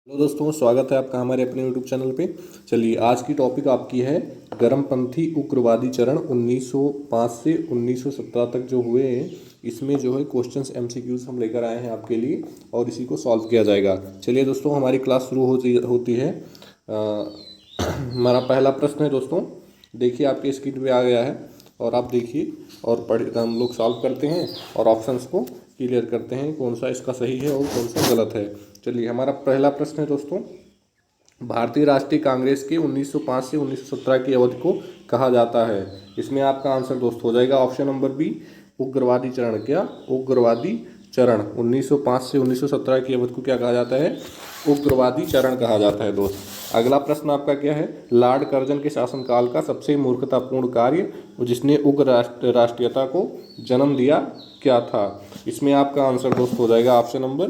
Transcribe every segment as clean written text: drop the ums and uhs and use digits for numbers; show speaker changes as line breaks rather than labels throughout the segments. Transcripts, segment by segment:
Hello दोस्तों, स्वागत है आपका हमारे अपने यूट्यूब चैनल पे। चलिए, आज की टॉपिक आपकी है गर्मपंथी उग्रवादी चरण 1905 से 1917 तक जो हुए हैं। इसमें जो है क्वेश्चंस एमसीक्यूज हम लेकर आए हैं आपके लिए और इसी को सॉल्व किया जाएगा। चलिए दोस्तों, हमारी क्लास शुरू होती है। हमारा पहला प्रश्न है दोस्तों, देखिए आपके स्क्रीन पे आ गया है और आप देखिए और पढ़ हम लोग सॉल्व करते हैं और ऑप्शंस को क्लियर करते हैं कौन सा इसका सही है और कौन सा गलत है। चलिए, हमारा पहला प्रश्न है दोस्तों, भारतीय राष्ट्रीय कांग्रेस के 1905 से 1917 की अवधि को कहा जाता है। इसमें आपका आंसर दोस्त हो जाएगा ऑप्शन नंबर बी, उग्रवादी चरण। क्या उग्रवादी चरण 1905 से 1917 की अवधि को क्या कहा जाता है? उग्रवादी चरण कहा जाता है दोस्त। अगला प्रश्न आपका क्या है? लॉर्ड कर्जन के शासनकाल का सबसे मूर्खतापूर्ण कार्य जिसने उग्र राष्ट्रीयता को जन्म दिया क्या था? इसमें आपका आंसर दोस्त हो जाएगा ऑप्शन नंबर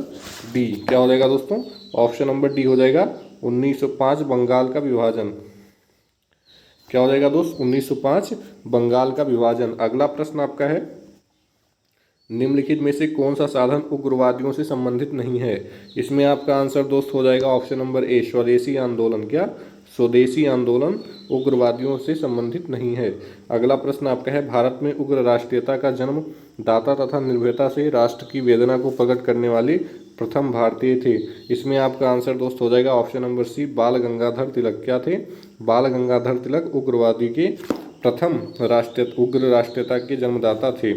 डी। क्या हो जाएगा दोस्तों? ऑप्शन नंबर डी हो जाएगा 1905 बंगाल का विभाजन। क्या हो जाएगा दोस्त? 1905 बंगाल का विभाजन। अगला प्रश्न आपका है, निम्नलिखित में से कौन सा साधन उग्रवादियों से संबंधित नहीं है? इसमें आपका आंसर दोस्त हो जाएगा ऑप्शन नंबर ए, स्वदेशी आंदोलन। क्या स्वदेशी आंदोलन उग्रवादियों से संबंधित नहीं है। अगला प्रश्न आपका है, भारत में उग्र राष्ट्रीयता का जन्म दाता तथा निर्भयता से राष्ट्र की वेदना को प्रकट करने वाले प्रथम भारतीय थे। इसमें आपका आंसर दोस्त हो जाएगा ऑप्शन नंबर सी, बाल गंगाधर तिलक। क्या थे? बाल गंगाधर तिलक उग्रवादी के प्रथम उग्र राष्ट्रीयता के जन्मदाता थे।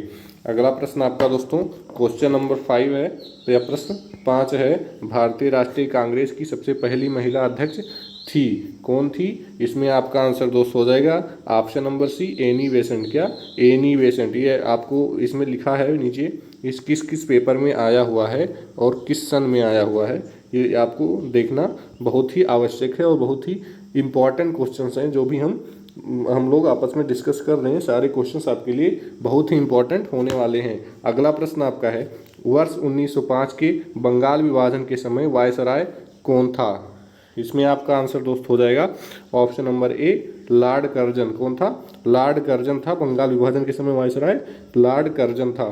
अगला प्रश्न आपका दोस्तों क्वेश्चन नंबर 5 है, तो यह प्रश्न 5 है, भारतीय राष्ट्रीय कांग्रेस की सबसे पहली महिला अध्यक्ष थी, कौन थी? इसमें आपका आंसर दोस्त हो जाएगा option number C, Annie Besant. क्या एनी बेसेंट? ये आपको इसमें लिखा है नीचे, इस किस किस पेपर में आया हुआ है और किस सन में आया हुआ है, ये आपको देखना बहुत ही आवश्यक है और बहुत ही इम्पॉर्टेंट क्वेश्चंस हैं जो भी हम लोग आपस में डिस्कस कर रहे हैं। सारे क्वेश्चंस आपके लिए बहुत ही इंपॉर्टेंट होने वाले हैं। अगला प्रश्न आपका है, वर्ष 1905 के बंगाल विभाजन के समय वायसराय कौन था? इसमें आपका आंसर दोस्त हो जाएगा ऑप्शन नंबर ए, लॉर्ड कर्जन। कौन था? लॉर्ड कर्जन था बंगाल विभाजन के समय वायसराय, लॉर्ड कर्जन था।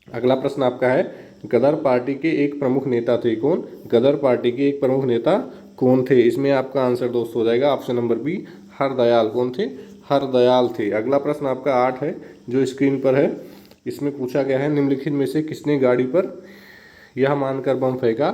अगला प्रश्न आपका है, गदर पार्टी के एक प्रमुख नेता थे, कौन? गदर पार्टी के एक प्रमुख नेता कौन थे? इसमें आपका आंसर दोस्त हो जाएगा ऑप्शन नंबर बी, हरदयाल। कौन थे? हरदयाल थे। अगला प्रश्न आपका 8 है जो स्क्रीन पर है। इसमें पूछा गया है, निम्नलिखित में से किसने गाड़ी पर यह मानकर बम फेंका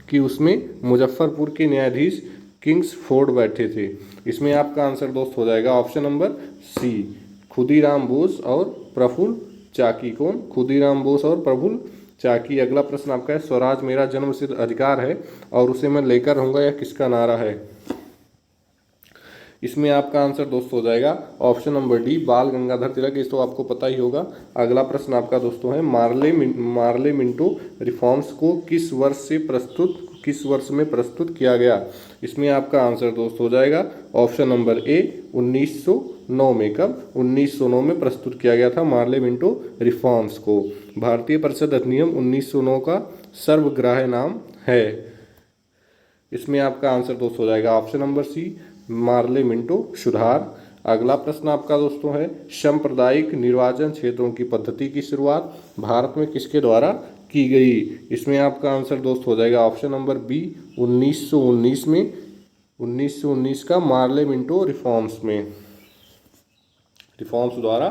कि उसमें मुजफ्फरपुर के न्यायाधीश किंग्स फोर्ड बैठे थे? इसमें आपका आंसर दोस्त हो जाएगा option number C, Khudiram Bose और प्रफुल्ल चाकी। कौन? खुदीराम बोस और प्रफुल्ल चाकी। अगला प्रश्न आपका है, स्वराज मेरा जन्मसिद्ध अधिकार है और उसे मैं लेकर रहूँगा, यह किसका नारा है? इसमें आपका आंसर दोस्तों हो जाएगा ऑप्शन नंबर डी, बाल गंगाधर तिलक। इस तो आपको पता ही होगा। अगला प्रश्न आपका दोस्तों है, मार्ले मिंटो रिफॉर्म्स को किस वर्ष में प्रस्तुत किया गया? इसमें आपका आंसर दोस्त हो जाएगा ऑप्शन नंबर ए, 1909 में। कब? 1909 में प्रस्तुत किया गया था मार्ले मिंटो रिफॉर्म्स को। भारतीय परिषद अधिनियम 1909 का सर्वग्राह्य नाम है। इसमें आपका आंसर दोस्त हो जाएगा option number C, Morley Minto सुधार। अगला प्रश्न आपका दोस्तों है, सांप्रदायिक निर्वाचन क्षेत्रों की पद्धति की शुरुआत भारत में किसके द्वारा की गई? इसमें आपका आंसर दोस्त हो जाएगा ऑप्शन नंबर बी, 1919 में। 1919 का मार्ले मिंटो रिफॉर्म्स द्वारा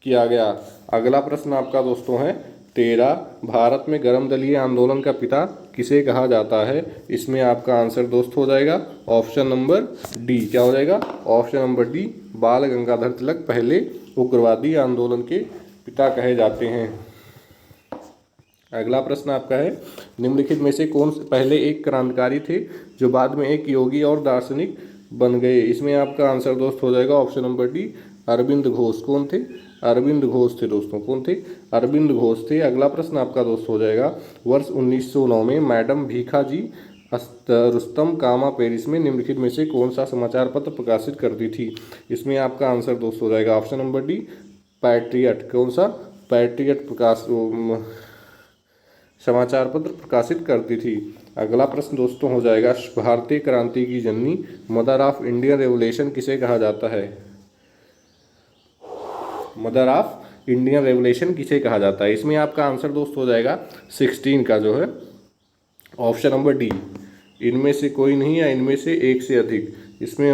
किया गया। अगला प्रश्न आपका दोस्तों है 13, भारत में गर्म दलीय आंदोलन का पिता किसे कहा जाता है? इसमें आपका आंसर दोस्त हो जाएगा ऑप्शन नंबर डी। क्या हो जाएगा? ऑप्शन नंबर डी, बाल गंगाधर तिलक पहले उग्रवादी आंदोलन के पिता कहे जाते हैं। अगला प्रश्न आपका है, निम्नलिखित में से कौन पहले एक क्रांतिकारी थे जो बाद में एक योगी और दार्शनिक बन गए? इसमें आपका आंसर दोस्त हो जाएगा option number D, Aurobindo Ghosh. कौन थे? अरविंद घोष थे दोस्तों। कौन थे? अरविंद घोष थे। अगला प्रश्न आपका दोस्त हो जाएगा, वर्ष 1909 में मैडम भीखा जी रुस्तम कामा पेरिस में निम्नलिखित में से कौन सा समाचार पत्र प्रकाशित करती थी? इसमें आपका आंसर दोस्त हो जाएगा ऑप्शन नंबर डी, पैट्रियट। कौन सा? पैट्रियट समाचार पत्र प्रकाशित करती थी। अगला प्रश्न दोस्तों हो जाएगा, भारतीय क्रांति की जननी, मदर ऑफ इंडियन रेवोल्यूशन किसे कहा जाता है? मदर ऑफ इंडियन रेवोल्यूशन किसे कहा जाता है? इसमें आपका आंसर दोस्त हो जाएगा 16 का जो है ऑप्शन नंबर डी, इनमें से कोई नहीं या इनमें से एक से अधिक। इसमें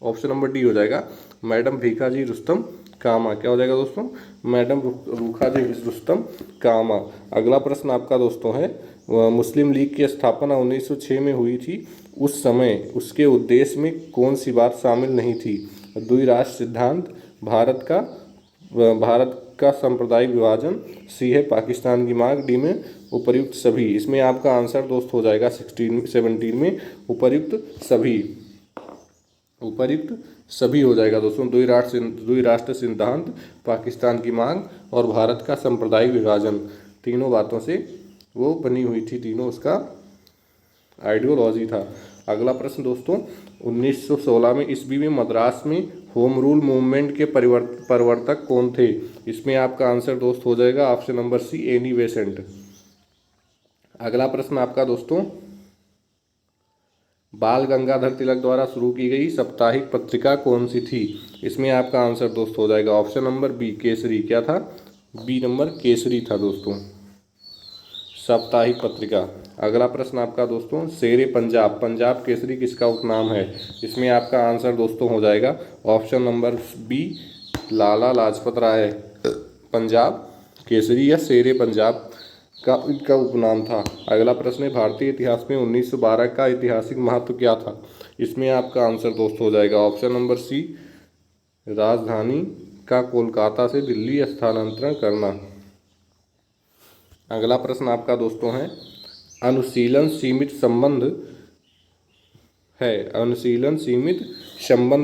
ऑप्शन नंबर डी हो जाएगा, मैडम भीखाजी रुस्तम कामा। क्या हो जाएगा दोस्तों? मैडम भूखाजी रुस्तम कामा। अगला प्रश्न आपका दोस्तों है, मुस्लिम लीग की स्थापना 1906 में हुई थी, उस समय उसके उद्देश्य में कौन सी बात शामिल नहीं थी? द्विराष्ट्र सिद्धांत, भारत का सांप्रदायिक विभाजन, सी है पाकिस्तान की मांग, डी में उपर्युक्त सभी। इसमें आपका आंसर दोस्त हो जाएगा 17 में उपर्युक्त सभी हो जाएगा दोस्तों। द्विराष्ट्र सिद्धांत, पाकिस्तान की मांग और भारत का सांप्रदायिक विभाजन, तीनों बातों से वो बनी हुई थी, तीनों उसका आइडियोलॉजी था। अगला प्रश्न दोस्तों, 1916 में ईस्वी में मद्रास में होम रूल मूवमेंट के प्रवर्तक कौन थे? इसमें आपका आंसर दोस्त हो जाएगा option number C, Annie Besant. अगला प्रश्न आपका दोस्तों, बाल गंगाधर तिलक द्वारा शुरू की गई साप्ताहिक पत्रिका कौन सी थी? इसमें आपका आंसर दोस्त हो जाएगा ऑप्शन नंबर बी, केसरी। क्या था? बी नंबर केसरी था दोस्तों, साप्ताहिक पत्रिका। अगला प्रश्न आपका दोस्तों, शेरे पंजाब, पंजाब केसरी किसका उपनाम है? इसमें आपका आंसर दोस्तों हो जाएगा option number B, Lala Lajpat Rai. Punjab Kesari या शेरे पंजाब का इनका उपनाम था। अगला प्रश्न है, भारतीय इतिहास में 1912 का ऐतिहासिक महत्व क्या था? इसमें आपका आंसर दोस्त हो जाएगा ऑप्शन नंबर सी, राजधानी का कोलकाता से दिल्ली स्थानांतरण करना। अगला प्रश्न आपका दोस्तों है, अनुशीलन सीमित संबंध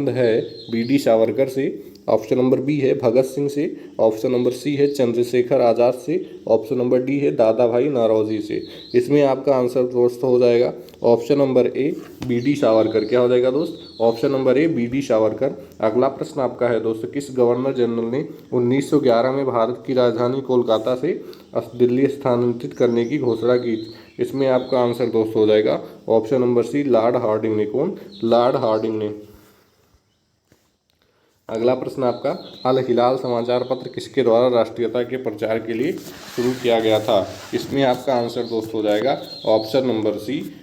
है बी डी सावरकर से। ऑप्शन नंबर बी है भगत सिंह से, ऑप्शन नंबर सी है चंद्रशेखर आज़ाद से, ऑप्शन नंबर डी है दादा भाई नौरोजी से। इसमें आपका आंसर दोस्त हो जाएगा option number A, B D Savarkar. क्या हो जाएगा दोस्त? Option number A, B D Savarkar. अगला प्रश्न आपका है दोस्तों, किस गवर्नर जनरल ने 1911 में भारत की राजधानी कोलकाता से दिल्ली स्थानांतरित करने की घोषणा की? इसमें आपका आंसर दोस्त हो जाएगा option number C, Lord Hardinge ने। कौन? लॉर्ड हार्डिंग ने। अगला प्रश्न आपका, अल हिलाल समाचार पत्र किसके द्वारा राष्ट्रीयता के प्रचार के लिए शुरू किया गया था? इसमें आपका आंसर दोस्त हो जाएगा ऑप्शन नंबर सी,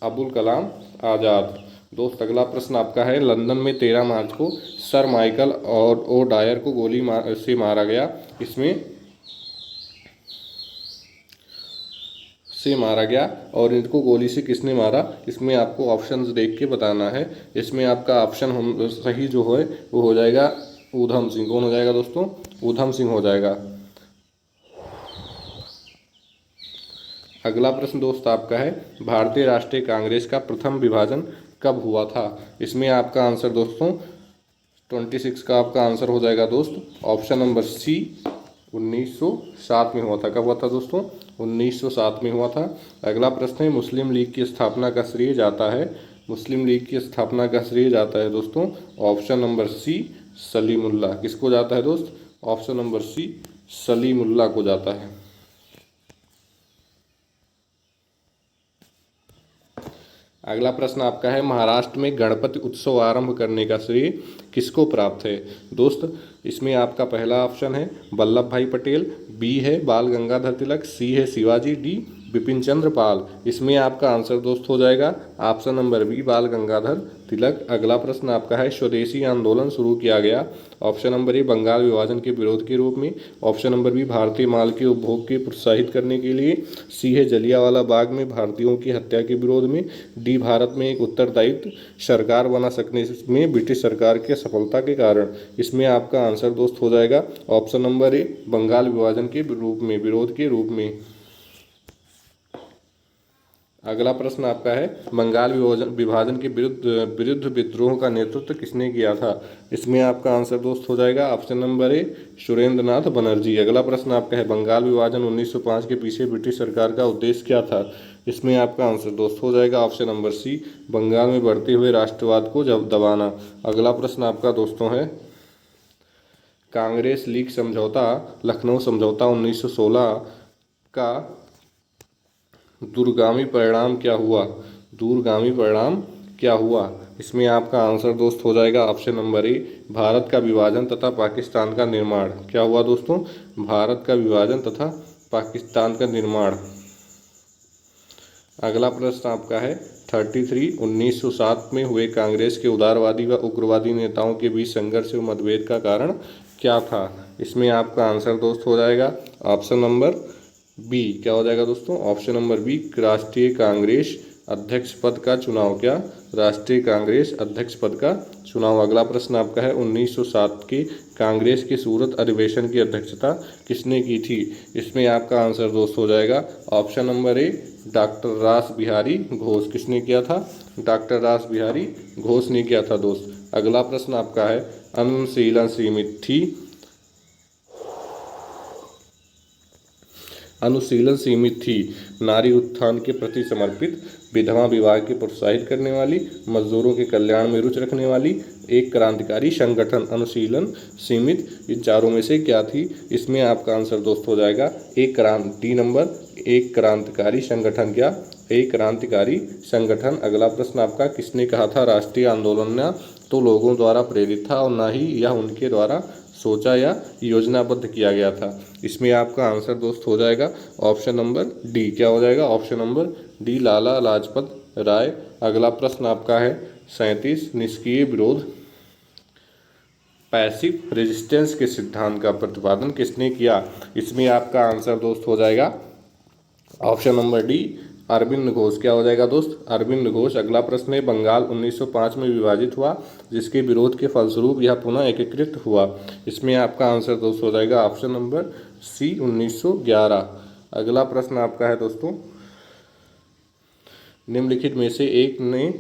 अबुल कलाम आज़ाद। दोस्त अगला प्रश्न आपका है, लंदन में 13 मार्च को सर माइकल और ओ डायर को गोली से मारा गया। और इनको गोली से किसने मारा? इसमें आपको ऑप्शंस देख के बताना है। इसमें आपका ऑप्शन सही जो है वो हो जाएगा ऊधम सिंह। कौन हो जाएगा दोस्तों? ऊधम सिंह हो जाएगा। अगला प्रश्न दोस्त आपका है, भारतीय राष्ट्रीय कांग्रेस का प्रथम विभाजन कब हुआ था? इसमें आपका आंसर दोस्तों 26 का आपका आंसर हो जाएगा दोस्त ऑप्शन नंबर सी, 1907 में हुआ था। कब हुआ था दोस्तों? 1907 में हुआ था। अगला प्रश्न है, मुस्लिम लीग की स्थापना का श्रेय जाता है दोस्तों ऑप्शन नंबर सी, सलीमुल्लाह। किसको जाता है दोस्त? ऑप्शन नंबर सी, सलीमुल्लाह को जाता है। अगला प्रश्न आपका है, महाराष्ट्र में गणपति उत्सव आरंभ करने का श्रेय किसको प्राप्त है? दोस्त इसमें आपका पहला ऑप्शन है वल्लभ भाई पटेल, बी है बाल गंगाधर तिलक, सी है शिवाजी, डी बिपिन चंद्र पाल। इसमें आपका आंसर दोस्त हो जाएगा ऑप्शन नंबर बी, बाल गंगाधर तिलक। अगला प्रश्न आपका है, स्वदेशी आंदोलन शुरू किया गया। ऑप्शन नंबर ए, बंगाल विभाजन के विरोध के रूप में, ऑप्शन नंबर बी, भारतीय माल के उपभोग के प्रोत्साहित करने के लिए, सी है जलियांवाला बाग में भारतीयों की हत्या के विरोध में, डी भारत में एक उत्तरदायित्व सरकार बना सकने में ब्रिटिश सरकार के सफलता के कारण। इसमें आपका आंसर दोस्त हो जाएगा ऑप्शन नंबर ए, बंगाल विभाजन के विरोध के रूप में। अगला प्रश्न आपका है, बंगाल विभाजन के विरुद्ध विद्रोह का नेतृत्व किसने किया था? इसमें आपका आंसर दोस्त हो जाएगा ऑप्शन नंबर ए, सुरेंद्र नाथ बनर्जी। अगला प्रश्न आपका है, बंगाल विभाजन 1905 के पीछे ब्रिटिश सरकार का उद्देश्य क्या था? इसमें आपका आंसर दोस्त हो जाएगा ऑप्शन नंबर सी, बंगाल में बढ़ते हुए राष्ट्रवाद को दबाना। अगला प्रश्न आपका दोस्तों है, कांग्रेस लीग समझौता, लखनऊ समझौता 1916 का दूरगामी परिणाम क्या हुआ? इसमें आपका आंसर दोस्त हो जाएगा ऑप्शन नंबर ए, भारत का विभाजन तथा पाकिस्तान का निर्माण। क्या हुआ दोस्तों? भारत का विभाजन तथा पाकिस्तान का निर्माण। अगला प्रश्न आपका है 33, 1907 में हुए कांग्रेस के उदारवादी व उग्रवादी नेताओं के बीच संघर्ष व मतभेद का कारण क्या था। इसमें आपका आंसर दोस्त हो जाएगा ऑप्शन नंबर बी। क्या हो जाएगा दोस्तों, ऑप्शन नंबर बी, राष्ट्रीय कांग्रेस अध्यक्ष पद का चुनाव। क्या, राष्ट्रीय कांग्रेस अध्यक्ष पद का चुनाव। अगला प्रश्न आपका है 1907 के कांग्रेस के सूरत अधिवेशन की अध्यक्षता किसने की थी। इसमें आपका आंसर दोस्त हो जाएगा ऑप्शन नंबर ए, डॉक्टर रास बिहारी घोष। किसने किया था, डॉक्टर रास बिहारी घोष ने किया था दोस्त। अगला प्रश्न आपका है अनुशीलन सीमित थी। अनुशीलन सीमित थी, नारी उत्थान के प्रति समर्पित, विधवा विवाह के प्रोत्साहित करने वाली, मजदूरों के कल्याण में रुचि रखने वाली, एक क्रांतिकारी संगठन। अनुशीलन सीमित इन चारों में से क्या थी। इसमें आपका आंसर दोस्त हो जाएगा एक डी नंबर, एक क्रांतिकारी संगठन। क्या, एक क्रांतिकारी संगठन। अगला प्रश्न आपका किसने कहा था राष्ट्रीय आंदोलन न तो लोगों द्वारा प्रेरित था और न ही यह उनके द्वारा सोचा या योजनाबद्ध किया गया था। इसमें आपका आंसर दोस्त हो जाएगा ऑप्शन नंबर डी। क्या हो जाएगा, option number D, Lala Lajpat Rai. अगला प्रश्न आपका है 37, निष्क्रिय विरोध पैसिव रेजिस्टेंस के सिद्धांत का प्रतिपादन किसने किया। इसमें आपका आंसर दोस्त हो जाएगा option number D, Aurobindo Ghosh. क्या हो जाएगा दोस्त, अरविंद घोष। अगला प्रश्न है बंगाल 1905 में विभाजित हुआ, जिसके विरोध के फलस्वरूप यह पुनः एकीकृत हुआ। इसमें आपका आंसर दोस्त हो जाएगा ऑप्शन नंबर सी, 1911। अगला प्रश्न आपका है दोस्तों निम्नलिखित में से एक ने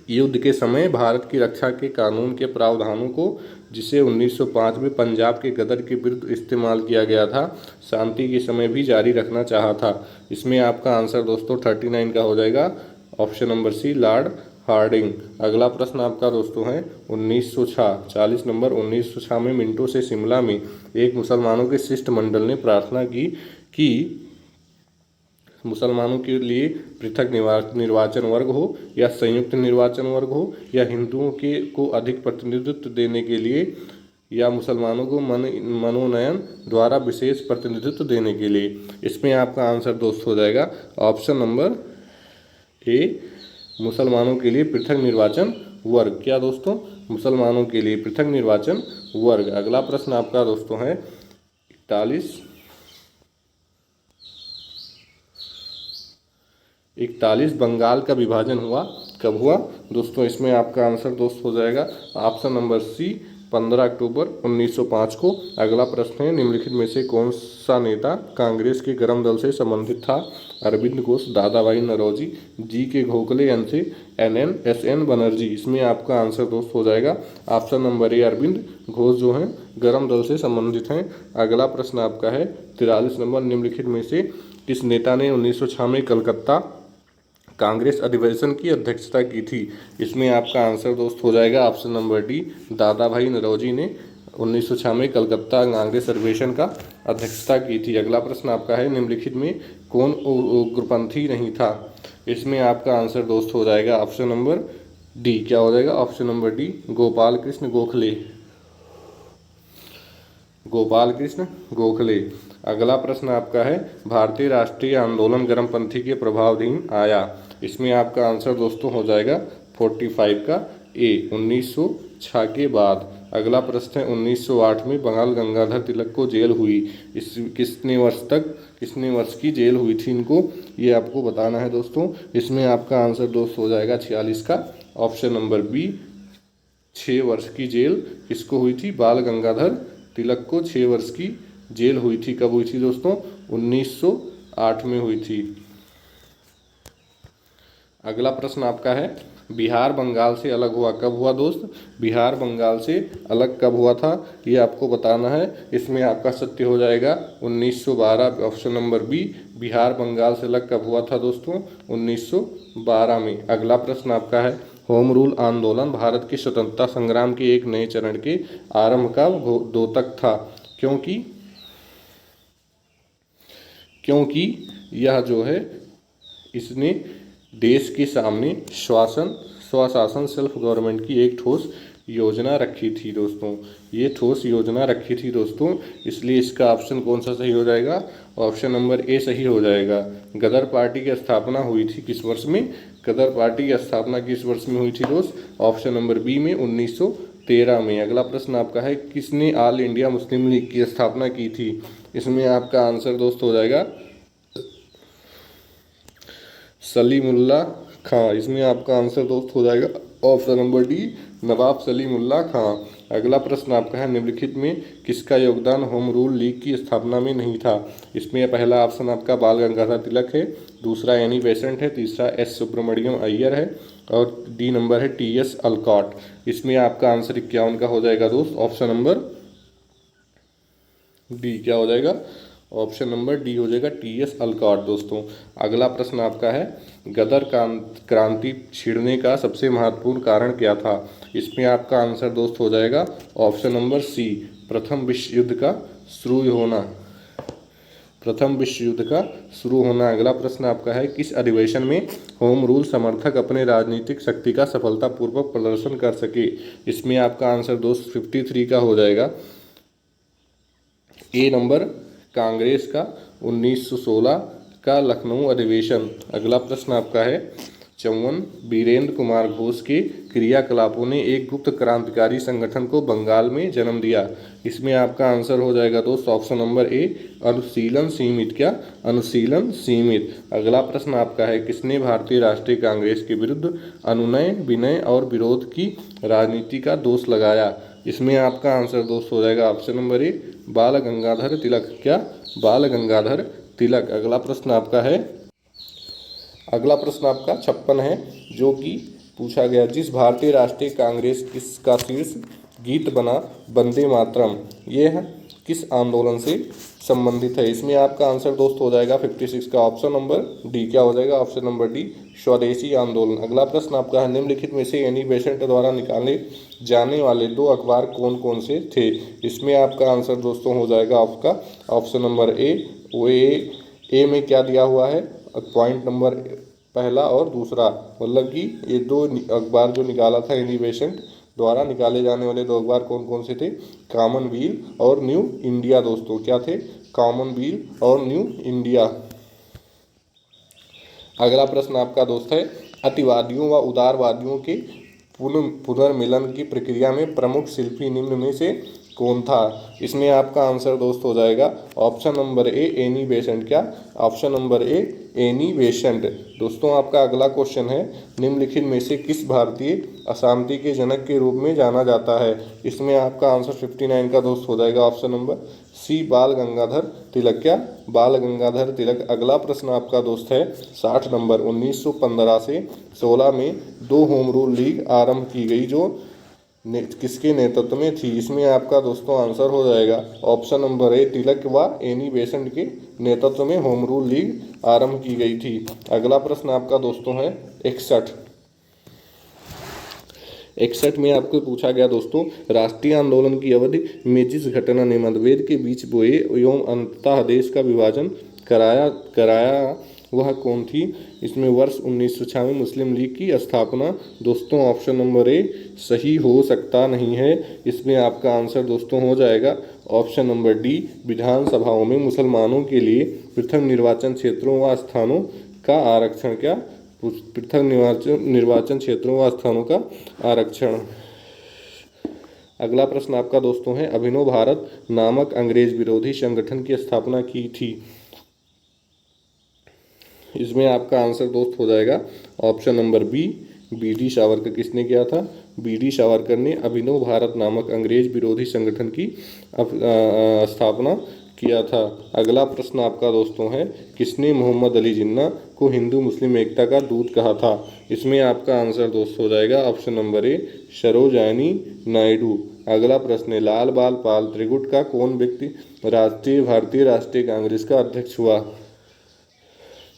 युद्ध के समय भारत की रक्षा के कानून के प्रावधानों को, जिसे 1905 में पंजाब के गदर के विरुद्ध इस्तेमाल किया गया था, शांति के समय भी जारी रखना चाहा था। इसमें आपका आंसर दोस्तों 39 का हो जाएगा option number C, Lord Hardinge. अगला प्रश्न आपका दोस्तों है 1906, 40 नंबर। 1906 में मिंटो से शिमला में एक मुसलमानों के शिष्टमंडल ने प्रार्थना की कि मुसलमानों के लिए पृथक निर्वाचन वर्ग हो या संयुक्त निर्वाचन वर्ग हो, या हिंदुओं के को अधिक प्रतिनिधित्व देने के लिए, या मुसलमानों को मनोनयन द्वारा विशेष प्रतिनिधित्व देने के लिए। इसमें आपका आंसर दोस्त हो जाएगा ऑप्शन नंबर ए, मुसलमानों के लिए पृथक निर्वाचन वर्ग। क्या दोस्तों, मुसलमानों के लिए पृथक निर्वाचन वर्ग। अगला प्रश्न आपका दोस्तों है 41, बंगाल का विभाजन हुआ कब हुआ दोस्तों। इसमें आपका आंसर दोस्त हो जाएगा ऑप्शन नंबर सी, 15 अक्टूबर 1905 को। अगला प्रश्न है निम्नलिखित में से कौन सा नेता कांग्रेस के गरम दल से संबंधित था। अरविंद घोष, दादा भाई नौरोजी, जी के गोखले, एस एन बनर्जी। इसमें आपका आंसर दोस्त हो जाएगा option number A, Aurobindo Ghosh जो हैं गरम दल से संबंधित हैं। अगला प्रश्न आपका है 43 नंबर। निम्नलिखित में से किस नेता ने 1906 में कलकत्ता कांग्रेस अधिवेशन की अध्यक्षता की थी। इसमें आपका आंसर दोस्त हो जाएगा ऑप्शन नंबर डी, दादा भाई नौरोजी ने 1906 में कलकत्ता कांग्रेस अधिवेशन का अध्यक्षता की थी। अगला प्रश्न आपका है निम्नलिखित में कौन उग्रपंथी नहीं था। इसमें आपका आंसर दोस्त हो जाएगा ऑप्शन नंबर डी। क्या हो जाएगा, option number D, Gopal Krishna Gokhale. Gopal Krishna Gokhale. अगला प्रश्न आपका है भारतीय राष्ट्रीय आंदोलन गर्मपंथी के प्रभावाधीन आया। इसमें आपका आंसर दोस्तों हो जाएगा 45 का ए, 1906 के बाद। अगला प्रश्न है 1908 में बाल गंगाधर तिलक को जेल हुई। इस कितने वर्ष की जेल हुई थी इनको, ये आपको बताना है दोस्तों। इसमें आपका आंसर दोस्त हो जाएगा 46 का ऑप्शन नंबर बी, 6 वर्ष की जेल किसको हुई थी, बाल गंगाधर तिलक को 6 वर्ष की जेल हुई थी। कब हुई थी दोस्तों, 1908 में हुई थी। अगला प्रश्न आपका है बिहार बंगाल से अलग हुआ कब हुआ दोस्त। बिहार बंगाल से अलग कब हुआ था, ये आपको बताना है। इसमें आपका सत्य हो जाएगा 1912, option number B, Bihar Bengal से अलग कब हुआ था दोस्तों, 1912 में। अगला प्रश्न आपका है होम रूल आंदोलन भारत के स्वतंत्रता संग्राम के एक नए चरण के आरंभ का द्योतक था, क्योंकि यह जो है इसने देश के सामने स्वशासन सेल्फ गवर्नमेंट की एक ठोस योजना रखी थी दोस्तों, ये ठोस योजना रखी थी दोस्तों, इसलिए इसका ऑप्शन कौन सा सही हो जाएगा, ऑप्शन नंबर ए सही हो जाएगा। गदर पार्टी की स्थापना हुई थी किस वर्ष में, गदर पार्टी की स्थापना किस वर्ष में हुई थी दोस्त, ऑप्शन नंबर बी में 1913 में। अगला प्रश्न आपका है, किसने ऑल इंडिया मुस्लिम लीग की स्थापना की थी, इसमें आपका आंसर दोस्त हो जाएगा सलीमुल्लाह खां। इसमें आपका आंसर दोस्त हो जाएगा ऑप्शन नंबर डी, नवाब सलीमुल्लाह खां। अगला प्रश्न आपका है, निम्नलिखित में किसका योगदान होम रूल लीग की स्थापना में नहीं था, इसमें पहला ऑप्शन आपका बाल गंगाधर तिलक है, दूसरा एनी बेसेंट है, तीसरा एस सुब्रमण्यम अय्यर है और डी नंबर है टी.एस. अलकॉट। इसमें आपका आंसर 51 का हो जाएगा दोस्त, ऑप्शन नंबर डी क्या हो जाएगा, ऑप्शन नंबर डी हो जाएगा टी.एस. अलकॉट दोस्तों। अगला प्रश्न आपका है, गदर क्रांति छिड़ने का सबसे महत्वपूर्ण कारण क्या था, इसमें आपका आंसर दोस्त हो जाएगा ऑप्शन नंबर सी, प्रथम विश्व युद्ध का शुरू होना, प्रथम विश्व युद्ध का शुरू होना। अगला प्रश्न आपका है, किस अधिवेशन में होम रूल समर्थक अपने राजनीतिक शक्ति का सफलतापूर्वक प्रदर्शन कर सके, इसमें आपका आंसर दोस्त 53 का हो जाएगा, ए नंबर कांग्रेस का 1916 का लखनऊ अधिवेशन। अगला प्रश्न आपका है, 54 वीरेंद्र कुमार घोष के क्रियाकलापों ने एक गुप्त क्रांतिकारी संगठन को बंगाल में जन्म दिया, इसमें आपका आंसर हो जाएगा दोस्त ऑप्शन नंबर ए, अनुशीलन सीमित। क्या, अनुशीलन सीमित। अगला प्रश्न आपका है, किसने भारतीय राष्ट्रीय कांग्रेस के विरुद्ध अनुनय विनय और विरोध की राजनीति का दोष लगाया, इसमें आपका आंसर दोस्त हो जाएगा ऑप्शन नंबर ए, बाल गंगाधर तिलक। क्या, बाल गंगाधर तिलक। अगला प्रश्न आपका है, अगला प्रश्न आपका 56 है, जो कि पूछा गया, जिस भारतीय राष्ट्रीय कांग्रेस का शीर्ष गीत बना वंदे मातरम, यह किस आंदोलन से संबंधित है, इसमें आपका आंसर दोस्त हो जाएगा 56 का, ऑप्शन नंबर डी क्या हो जाएगा, ऑप्शन नंबर डी, स्वदेशी आंदोलन। अगला प्रश्न आपका है, निम्नलिखित में से एनी बेसेंट द्वारा निकाले जाने वाले 2 अखबार कौन कौन से थे, इसमें आपका आंसर दोस्तों हो जाएगा आपका ऑप्शन नंबर ए। वो ए में क्या दिया हुआ है, पॉइंट नंबर पहला और दूसरा, मतलब कि ये 2 अखबार जो निकाला था एनी बेसेंट द्वारा निकाले जाने वाले 2 अखबार कौन कौन से थे, कॉमनवेल्थ और न्यू इंडिया दोस्तों। क्या थे, कॉमनवेल्थ और न्यू इंडिया। अगला प्रश्न आपका दोस्त है, अतिवादियों व उदारवादियों के पुनर्मिलन की प्रक्रिया में प्रमुख शिल्पी निम्न में से कौन था, इसमें आपका आंसर दोस्त हो जाएगा option number A, Annie Besant. क्या, option number A, Annie Besant. दोस्तों आपका अगला क्वेश्चन है, निम्नलिखित में से किस भारतीय अशांति के जनक के रूप में जाना जाता है, इसमें आपका आंसर 59 का दोस्त हो जाएगा ऑप्शन नंबर सी, बाल गंगाधर तिलक। क्या, बाल गंगाधर तिलक। अगला प्रश्न आपका दोस्त है 60 नंबर, 1915 से 16 में 2 होम रूल लीग आरंभ की गई, जो किसके नेतृत्व में थी, इसमें आपका दोस्तों आंसर हो जाएगा ऑप्शन नंबर ए, तिलक व एनी बेसेंट के नेतृत्व में होम रूल लीग आरंभ की गई थी। अगला प्रश्न आपका दोस्तों है 61 में आपको पूछा गया दोस्तों, राष्ट्रीय आंदोलन की अवधि में जिस घटना ने मतभेद के बीच बोए एवं अंततः देश का विभाजन कराया वह कौन थी, इसमें वर्ष 1996 मुस्लिम लीग की स्थापना। दोस्तों ऑप्शन नंबर ए सही हो सकता नहीं है, इसमें आपका आंसर दोस्तों हो जाएगा ऑप्शन नंबर डी, विधानसभाओं में मुसलमानों के लिए पृथक निर्वाचन क्षेत्रों व स्थानों का आरक्षण। क्या, पृथक निर्वाचन क्षेत्रों व स्थानों का आरक्षण। अगला प्रश्न आपका दोस्तों है, अभिनव भारत नामक अंग्रेज विरोधी संगठन की स्थापना की थी, इसमें आपका आंसर दोस्त हो जाएगा option number B, B D. Savarkar. किसने किया था, बी.डी. सावरकर ने अभिनव भारत नामक अंग्रेज विरोधी संगठन की स्थापना किया था। अगला प्रश्न आपका दोस्तों है, किसने मोहम्मद अली जिन्ना को हिंदू मुस्लिम एकता का दूत कहा था, इसमें आपका आंसर दोस्त हो जाएगा ऑप्शन नंबर ए, सरोजनी नायडू। अगला प्रश्न है, लाल बाल पाल त्रिगुट का कौन व्यक्ति भारतीय राष्ट्रीय कांग्रेस का अध्यक्ष हुआ,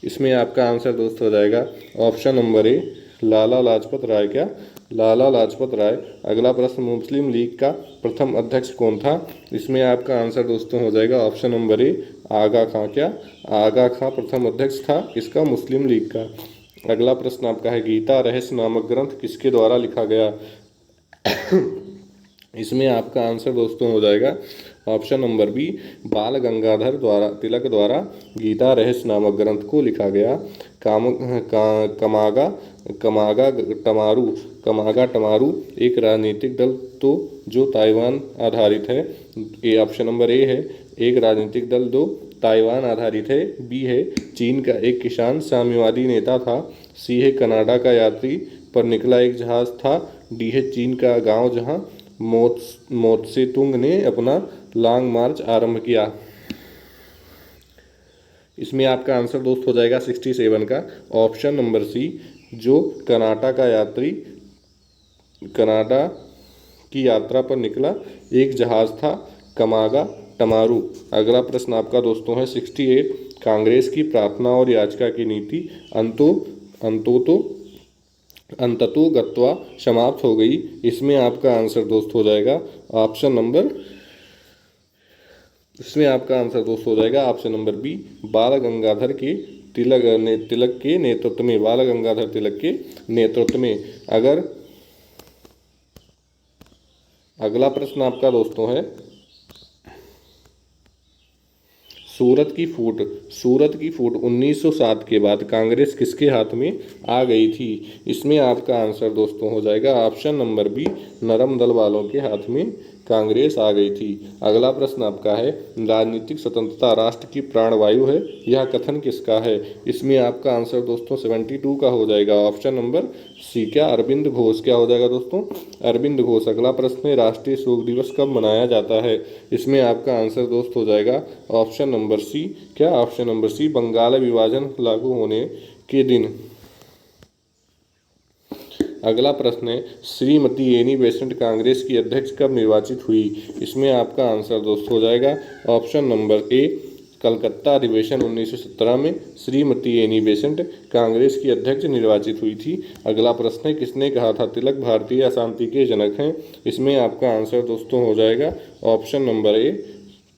इसमें आपका आंसर दोस्त हो जाएगा ऑप्शन नंबर ए, लाला लाजपत राय। क्या, लाला लाजपत राय। अगला प्रश्न, मुस्लिम लीग का प्रथम अध्यक्ष कौन था, इसमें आपका आंसर दोस्तों हो जाएगा ऑप्शन नंबर ए, आगा खां। क्या, आगा खां प्रथम अध्यक्ष था किसका, मुस्लिम लीग का। अगला प्रश्न आपका है, गीता रहस्य नामक ग्रंथ किसके द्वारा लिखा गया, इसमें आपका आंसर दोस्तों हो जाएगा ऑप्शन नंबर बी, बाल गंगाधर द्वारा तिलक द्वारा गीता रहस्य नामक ग्रंथ को लिखा गया। कमागा कमागा टमारू कमागा टमारू एक राजनीतिक दल तो जो ताइवान आधारित है। ये ऑप्शन नंबर ए है, एक राजनीतिक दल दो ताइवान आधारित है। बी है, चीन का एक किसान साम्यवादी नेता था। सी है, कनाडा का यात्री पर निकला एक जहाज था। डी है, चीन का गांव जहां मोत्से तुंग ने अपना लॉन्ग मार्च आरंभ किया। इसमें आपका आंसर दोस्त हो जाएगा 67 का ऑप्शन नंबर सी, जो कनाडा का यात्री कनाडा की यात्रा पर निकला एक जहाज था, कमागा टमारू। अगला प्रश्न आपका दोस्तों है 68, कांग्रेस की प्रार्थना और याचिका की नीति अंततो गत्वा समाप्त हो गई। इसमें आपका आंसर दोस्त हो जाएगा ऑप्शन नंबर इसमें आपका आंसर दोस्त हो जाएगा ऑप्शन नंबर बी, बाल गंगाधर के तिलक के नेतृत्व में। बाल गंगाधर तिलक के नेतृत्व में। अगला प्रश्न आपका दोस्तों है सूरत की फूट 1907 के बाद कांग्रेस किसके हाथ में आ गई थी। इसमें आपका आंसर दोस्तों हो जाएगा ऑप्शन नंबर बी, नरम दल वालों के हाथ में कांग्रेस आ गई थी। अगला प्रश्न आपका है राजनीतिक स्वतंत्रता राष्ट्र की प्राणवायु है, यह कथन किसका है। इसमें आपका आंसर दोस्तों 72 का हो जाएगा ऑप्शन नंबर सी, क्या अरविंद घोष। क्या हो जाएगा दोस्तों, अरविंद घोष। अगला प्रश्न है राष्ट्रीय शोक दिवस कब मनाया जाता है। इसमें आपका आंसर दोस्त हो जाएगा ऑप्शन नंबर सी, क्या ऑप्शन नंबर सी, बंगाल विभाजन लागू होने के दिन। अगला प्रश्न है श्रीमती एनी बेसेंट कांग्रेस की अध्यक्ष कब निर्वाचित हुई। इसमें आपका आंसर दोस्त हो जाएगा ऑप्शन नंबर ए, कलकत्ता अधिवेशन 1917 में श्रीमती एनी बेसेंट कांग्रेस की अध्यक्ष निर्वाचित हुई थी। अगला प्रश्न है किसने कहा था तिलक भारतीय अशांति के जनक हैं। इसमें आपका आंसर दोस्तों हो जाएगा option number A,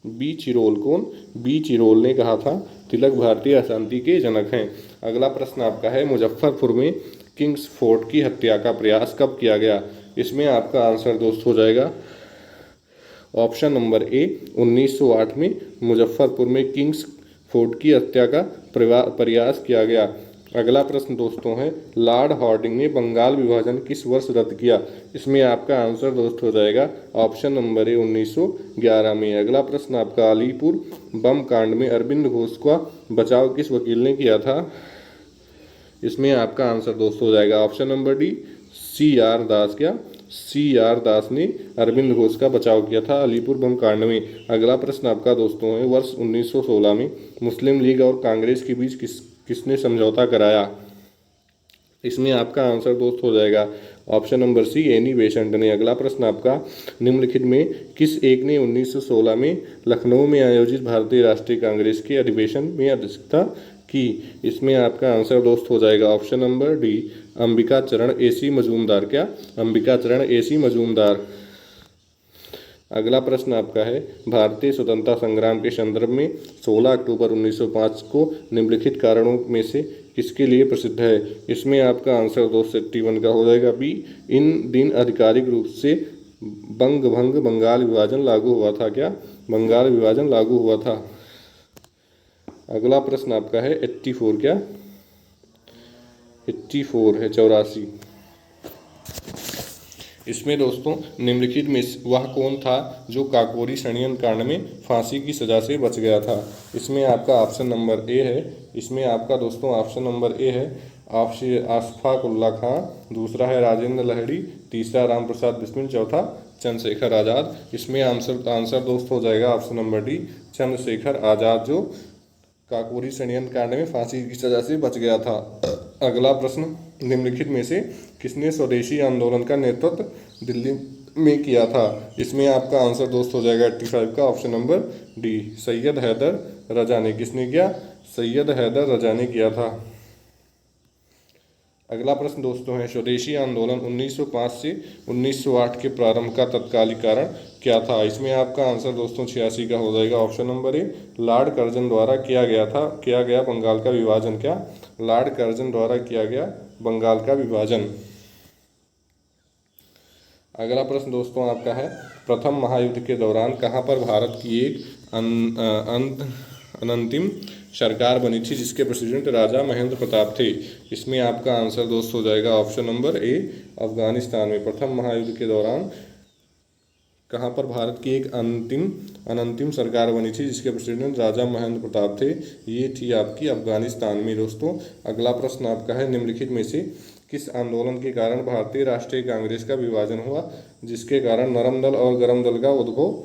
B Chirol. कौन, बी चिरोल ने कहा था तिलक भारतीय अशांति के जनक हैं। अगला प्रश्न आपका है मुजफ्फरपुर में किंग्स फोर्ट की हत्या का प्रयास कब किया गया। इसमें आपका आंसर दोस्त हो जाएगा ऑप्शन नंबर ए, 1908 में मुजफ्फरपुर में किंग्स फोर्ट की हत्या का प्रयास किया गया। अगला प्रश्न दोस्तों है लॉर्ड हार्डिंग ने बंगाल विभाजन किस वर्ष रद्द किया। इसमें आपका आंसर दोस्त हो जाएगा ऑप्शन नंबर ए, 1911 में। अगला प्रश्न आपका अलीपुर बम कांड में अरविंद घोष का बचाव किस वकील ने किया था। इसमें आपका आंसर दोस्त हो जाएगा ऑप्शन नंबर डी, सी.आर. दास। क्या, सी.आर. दास ने अरविंद घोष का बचाव किया था अलीपुर बम कांड में। अगला प्रश्न आपका दोस्तों है वर्ष 1916 में मुस्लिम लीग और कांग्रेस के बीच किसने समझौता कराया। इसमें आपका आंसर दोस्त हो जाएगा option number C, Annie Besant ने। अगला प्रश्न आपका निम्नलिखित में किस एक ने 1916 में लखनऊ में आयोजित भारतीय राष्ट्रीय कांग्रेस के अधिवेशन में अध्यक्षता की। इसमें आपका आंसर दोस्त हो जाएगा ऑप्शन नंबर डी, अंबिका चरण एसी मजूमदार। क्या, अंबिका चरण एसी मजूमदार। अगला प्रश्न आपका है भारतीय स्वतंत्रता संग्राम के संदर्भ में 16 अक्टूबर 1905 को निम्नलिखित कारणों में से किसके लिए प्रसिद्ध है। इसमें आपका आंसर दोस्त 71 का हो जाएगा बी, इन दिन आधिकारिक रूप से बंगाल विभाजन लागू हुआ था। क्या, बंगाल विभाजन लागू हुआ था। अगला प्रश्न आपका है 84। क्या, 84 है 84। इसमें दोस्तों निम्नलिखित में वह कौन था जो काकोरी षड्यंत्र कांड में फांसी की सजा से बच गया था। इसमें आपका ऑप्शन नंबर ए है। इसमें आपका दोस्तों ऑप्शन नंबर ए है अशफाक उल्ला खां, दूसरा है राजेंद्र लहड़ी, तीसरा राम प्रसाद बिस्मिल, चौथा चंद्रशेखर आज़ाद। इसमें आंसर दोस्त हो जाएगा option number D, Chandrashekhar Azad, जो काकोरी षड्यंत्र कांड में फांसी की सजा से बच गया था। अगला प्रश्न निम्नलिखित में से किसने स्वदेशी आंदोलन का नेतृत्व दिल्ली में किया था। इसमें आपका आंसर दोस्त हो जाएगा 85 का option number D, Syed Haider Raza ने। किसने किया, सैयद हैदर रजा ने किया था। अगला प्रश्न दोस्तों है स्वदेशी आंदोलन 1905 से 1908 के प्रारंभ का तत्कालिक कारण क्या था। इसमें आपका आंसर दोस्तों 86 का हो जाएगा ऑप्शन नंबर ए, लॉर्ड कर्जन द्वारा किया गया बंगाल का विभाजन। क्या, लॉर्ड कर्जन द्वारा किया गया बंगाल का विभाजन। अगला प्रश्न दोस्तों आपका है, प्रथम महायुद्ध के दौरान कहाँ पर भारत की एक अनंतिम सरकार बनी थी जिसके प्रेसिडेंट राजा महेंद्र प्रताप थे। इसमें आपका आंसर दोस्त हो जाएगा ऑप्शन नंबर ए, अफगानिस्तान में। प्रथम महायुद्ध के दौरान कहाँ पर भारत की एक अनंतिम सरकार बनी थी जिसके प्रेसिडेंट राजा महेंद्र प्रताप थे, ये थी आपकी अफगानिस्तान में दोस्तों। अगला प्रश्न आपका है, निम्नलिखित में से किस आंदोलन के कारण भारतीय राष्ट्रीय कांग्रेस का विभाजन हुआ जिसके कारण नरम दल और गरम दल का उद्भव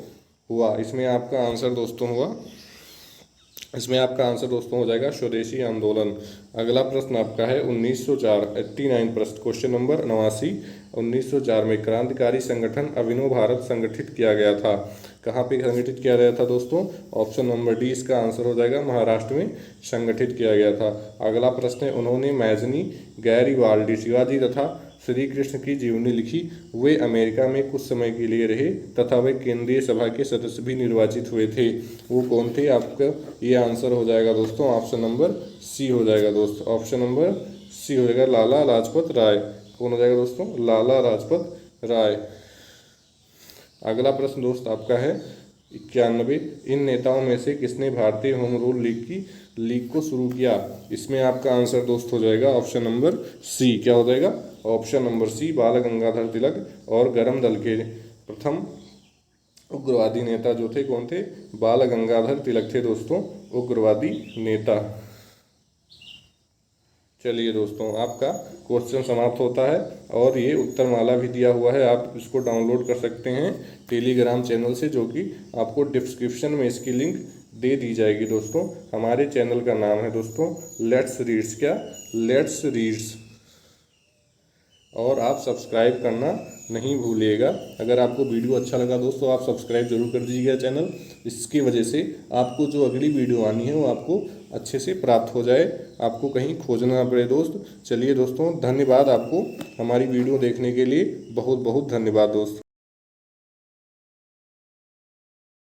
हुआ। इसमें आपका आंसर दोस्तों हो जाएगा स्वदेशी आंदोलन। अगला प्रश्न आपका है 1904 89 प्रश्न क्वेश्चन नंबर 89। 1904 में क्रांतिकारी संगठन अभिनव भारत संगठित किया गया था। कहाँ पे संगठित किया गया था दोस्तों? ऑप्शन नंबर डी इसका आंसर हो जाएगा, महाराष्ट्र में संगठित किया गया था। अगला प्रश्न है, उन्होंने मैजनी, गैरिबाल्डी, शिवाजी तथा श्री कृष्ण की जीवनी लिखी। वे अमेरिका में कुछ समय के लिए रहे तथा वे केंद्रीय सभा के सदस्य भी निर्वाचित हुए थे। वो कौन थे? आपका ये आंसर हो जाएगा दोस्तों ऑप्शन नंबर सी हो जाएगा दोस्त। ऑप्शन नंबर सी हो जाएगा, लाला लाजपत राय। कौन हो जाएगा दोस्तों? लाला लाजपत राय। अगला प्रश्न दोस्त आपका है 91। इन नेताओं में से किसने भारतीय होम रूल लीग को शुरू किया? इसमें आपका आंसर दोस्त हो जाएगा ऑप्शन नंबर सी। क्या हो जाएगा? ऑप्शन नंबर सी, बाल गंगाधर तिलक। और गरम दल के प्रथम उग्रवादी नेता जो थे कौन थे? बाल गंगाधर तिलक थे दोस्तों उग्रवादी नेता। चलिए दोस्तों, आपका क्वेश्चन समाप्त होता है और ये उत्तरमाला भी दिया हुआ है, आप इसको डाउनलोड कर सकते हैं टेलीग्राम चैनल से, जो कि आपको डिस्क्रिप्शन में इसकी लिंक दे दी जाएगी दोस्तों। हमारे चैनल का नाम है दोस्तों लेट्स रीड्स। क्या? Let's reads. और आप सब्सक्राइब करना नहीं भूलिएगा। अगर आपको वीडियो अच्छा लगा दोस्तों, आप सब्सक्राइब जरूर कर दीजिएगा चैनल। इसकी वजह से आपको जो अगली वीडियो आनी है वो आपको अच्छे से प्राप्त हो जाए, आपको कहीं खोजना ना पड़े दोस्त। चलिए दोस्तों, धन्यवाद आपको हमारी वीडियो देखने के लिए, बहुत बहुत धन्यवाद दोस्त।